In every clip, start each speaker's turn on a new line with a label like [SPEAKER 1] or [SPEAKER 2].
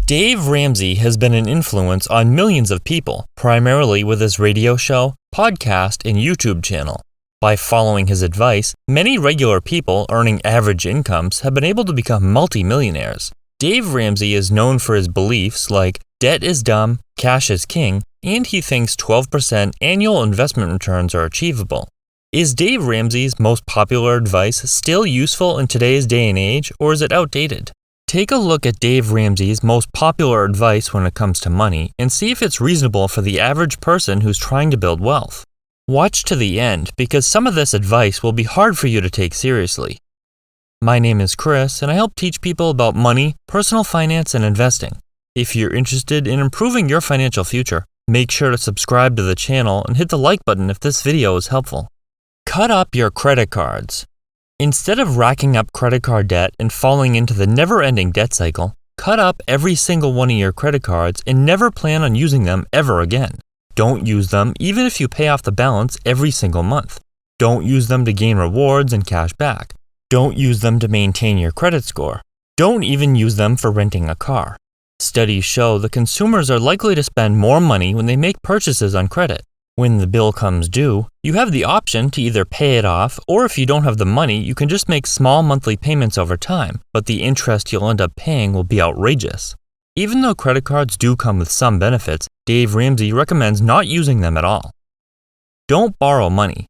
[SPEAKER 1] Dave Ramsey has been an influence on millions of people, primarily with his radio show, podcast, and YouTube channel. By following his advice, many regular people earning average incomes have been able to become multi-millionaires. Dave Ramsey is known for his beliefs like debt is dumb, cash is king, and he thinks 12% annual investment returns are achievable. Is Dave Ramsey's most popular advice still useful in today's day and age, or is it outdated? Take a look at Dave Ramsey's most popular advice when it comes to money and see if it's reasonable for the average person who's trying to build wealth. Watch to the end because some of this advice will be hard for you to take seriously. My name is Chris and I help teach people about money, personal finance, and investing. If you're interested in improving your financial future, make sure to subscribe to the channel and hit the like button if this video is helpful. Cut up your credit cards. Instead of racking up credit card debt and falling into the never-ending debt cycle, cut up every single one of your credit cards and never plan on using them ever again. Don't use them even if you pay off the balance every single month. Don't use them to gain rewards and cash back. Don't use them to maintain your credit score. Don't even use them for renting a car. Studies show that consumers are likely to spend more money when they make purchases on credit. When the bill comes due, you have the option to either pay it off, or if you don't have the money, you can just make small monthly payments over time, but the interest you'll end up paying will be outrageous. Even though credit cards do come with some benefits, Dave Ramsey recommends not using them at all. Don't borrow money.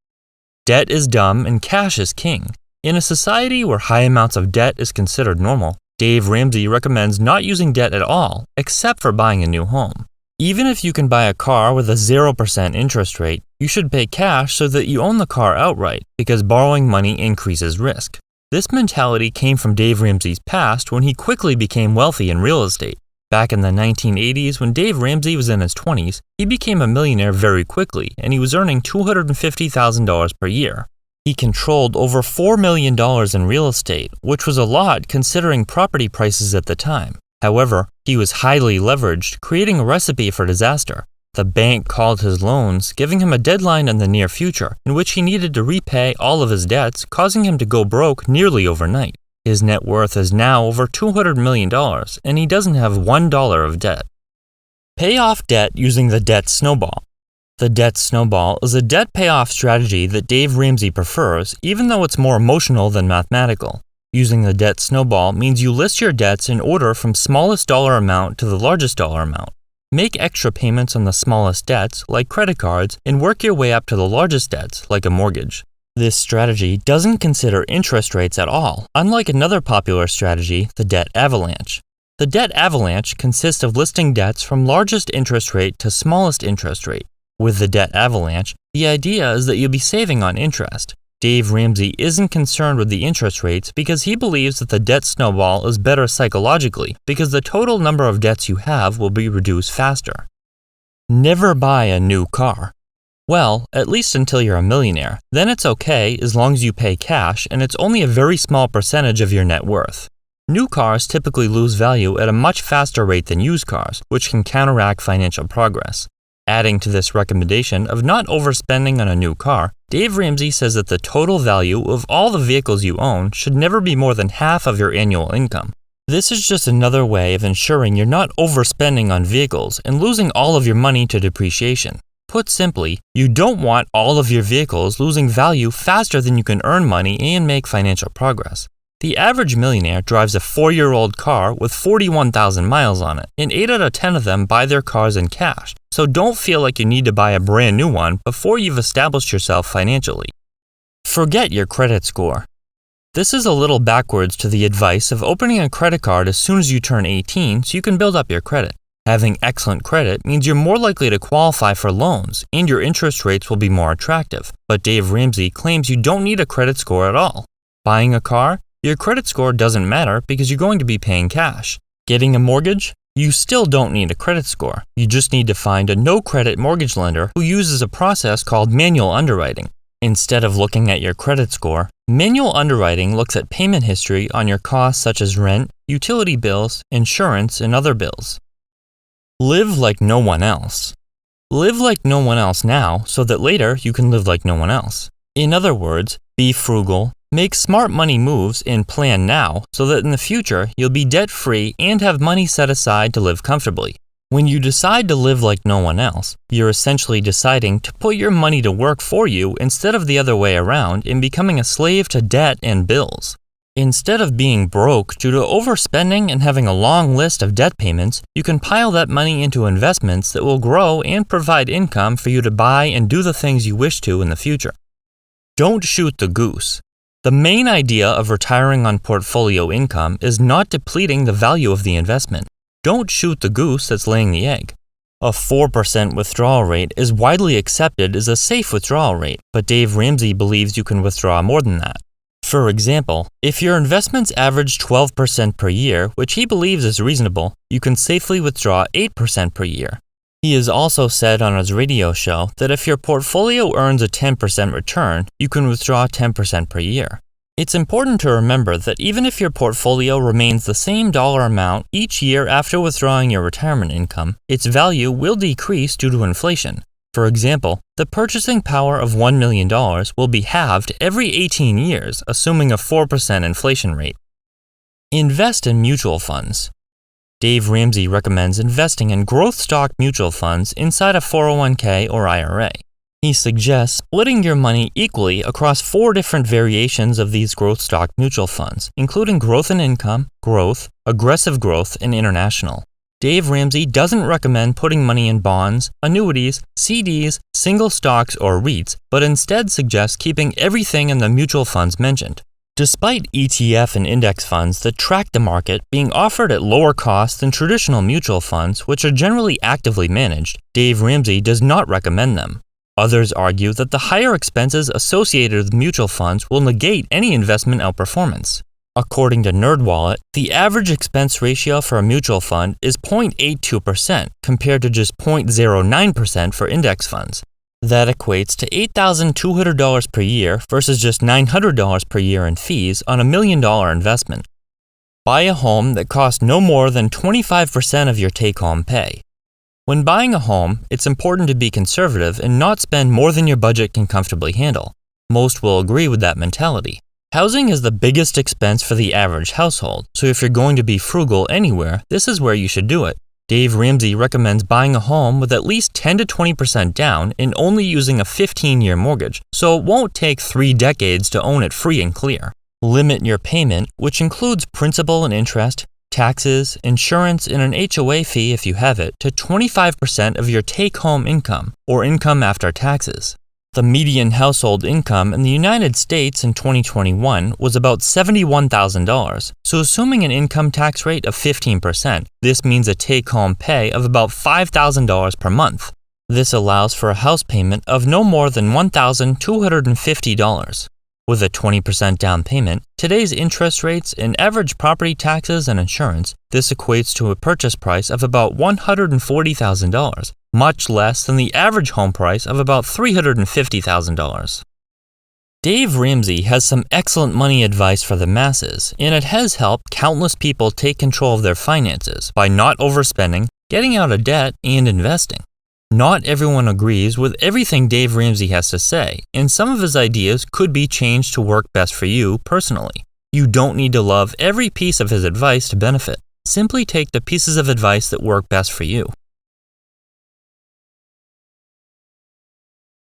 [SPEAKER 1] Debt is dumb and cash is king. In a society where high amounts of debt is considered normal, Dave Ramsey recommends not using debt at all, except for buying a new home. Even if you can buy a car with a 0% interest rate, you should pay cash so that you own the car outright, because borrowing money increases risk. This mentality came from Dave Ramsey's past when he quickly became wealthy in real estate. Back in the 1980s, when Dave Ramsey was in his 20s, he became a millionaire very quickly, and he was earning $250,000 per year. He controlled over $4 million in real estate, which was a lot considering property prices at the time. However, he was highly leveraged, creating a recipe for disaster. The bank called his loans, giving him a deadline in the near future, in which he needed to repay all of his debts, causing him to go broke nearly overnight. His net worth is now over $200 million, and he doesn't have $1 of debt. Pay off debt using the debt snowball. The debt snowball is a debt payoff strategy that Dave Ramsey prefers, even though it's more emotional than mathematical. Using the debt snowball means you list your debts in order from smallest dollar amount to the largest dollar amount. Make extra payments on the smallest debts, like credit cards, and work your way up to the largest debts, like a mortgage. This strategy doesn't consider interest rates at all, unlike another popular strategy, the debt avalanche. The debt avalanche consists of listing debts from largest interest rate to smallest interest rate. With the debt avalanche, the idea is that you'll be saving on interest. Dave Ramsey isn't concerned with the interest rates because he believes that the debt snowball is better psychologically because the total number of debts you have will be reduced faster. Never buy a new car. Well, at least until you're a millionaire. Then it's okay as long as you pay cash and it's only a very small percentage of your net worth. New cars typically lose value at a much faster rate than used cars, which can counteract financial progress. Adding to this recommendation of not overspending on a new car, Dave Ramsey says that the total value of all the vehicles you own should never be more than half of your annual income. This is just another way of ensuring you're not overspending on vehicles and losing all of your money to depreciation. Put simply, you don't want all of your vehicles losing value faster than you can earn money and make financial progress. The average millionaire drives a 4-year-old car with 41,000 miles on it, and 8 out of 10 of them buy their cars in cash, so don't feel like you need to buy a brand new one before you've established yourself financially. Forget your credit score. This is a little backwards to the advice of opening a credit card as soon as you turn 18 so you can build up your credit. Having excellent credit means you're more likely to qualify for loans, and your interest rates will be more attractive, but Dave Ramsey claims you don't need a credit score at all. Buying a car? Your credit score doesn't matter because you're going to be paying cash. Getting a mortgage? You still don't need a credit score. You just need to find a no-credit mortgage lender who uses a process called manual underwriting. Instead of looking at your credit score, manual underwriting looks at payment history on your costs such as rent, utility bills, insurance, and other bills. Live like no one else. Live like no one else now so that later you can live like no one else. In other words, be frugal, Make smart money moves and plan now so that in the future you'll be debt-free and have money set aside to live comfortably. When you decide to live like no one else, you're essentially deciding to put your money to work for you instead of the other way around and becoming a slave to debt and bills. Instead of being broke due to overspending and having a long list of debt payments, you can pile that money into investments that will grow and provide income for you to buy and do the things you wish to in the future. Don't shoot the goose. The main idea of retiring on portfolio income is not depleting the value of the investment. Don't shoot the goose that's laying the egg. A 4% withdrawal rate is widely accepted as a safe withdrawal rate, but Dave Ramsey believes you can withdraw more than that. For example, if your investments average 12% per year, which he believes is reasonable, you can safely withdraw 8% per year. He has also said on his radio show that if your portfolio earns a 10% return, you can withdraw 10% per year. It's important to remember that even if your portfolio remains the same dollar amount each year after withdrawing your retirement income, its value will decrease due to inflation. For example, the purchasing power of $1 million will be halved every 18 years, assuming a 4% inflation rate. Invest in mutual funds. Dave Ramsey recommends investing in growth stock mutual funds inside a 401k or IRA. He suggests splitting your money equally across 4 different variations of these growth stock mutual funds, including growth and income, growth, aggressive growth, and international. Dave Ramsey doesn't recommend putting money in bonds, annuities, CDs, single stocks, or REITs, but instead suggests keeping everything in the mutual funds mentioned. Despite ETF and index funds that track the market being offered at lower cost than traditional mutual funds, which are generally actively managed, Dave Ramsey does not recommend them. Others argue that the higher expenses associated with mutual funds will negate any investment outperformance. According to NerdWallet, the average expense ratio for a mutual fund is 0.82% compared to just 0.09% for index funds. That equates to $8,200 per year versus just $900 per year in fees on $1 million investment. Buy a home that costs no more than 25% of your take-home pay. When buying a home, it's important to be conservative and not spend more than your budget can comfortably handle. Most will agree with that mentality. Housing is the biggest expense for the average household, so if you're going to be frugal anywhere, this is where you should do it. Dave Ramsey recommends buying a home with at least 10 to 20% down and only using a 15-year mortgage, so it won't take 3 decades to own it free and clear. Limit your payment, which includes principal and interest, taxes, insurance, and an HOA fee if you have it, to 25% of your take-home income, or income after taxes. The median household income in the United States in 2021 was about $71,000, so assuming an income tax rate of 15%, this means a take-home pay of about $5,000 per month. This allows for a house payment of no more than $1,250. With a 20% down payment, today's interest rates, and average property taxes and insurance, this equates to a purchase price of about $140,000, much less than the average home price of about $350,000. Dave Ramsey has some excellent money advice for the masses, and it has helped countless people take control of their finances by not overspending, getting out of debt, and investing. Not everyone agrees with everything Dave Ramsey has to say, and some of his ideas could be changed to work best for you personally. You don't need to love every piece of his advice to benefit. Simply take the pieces of advice that work best for you.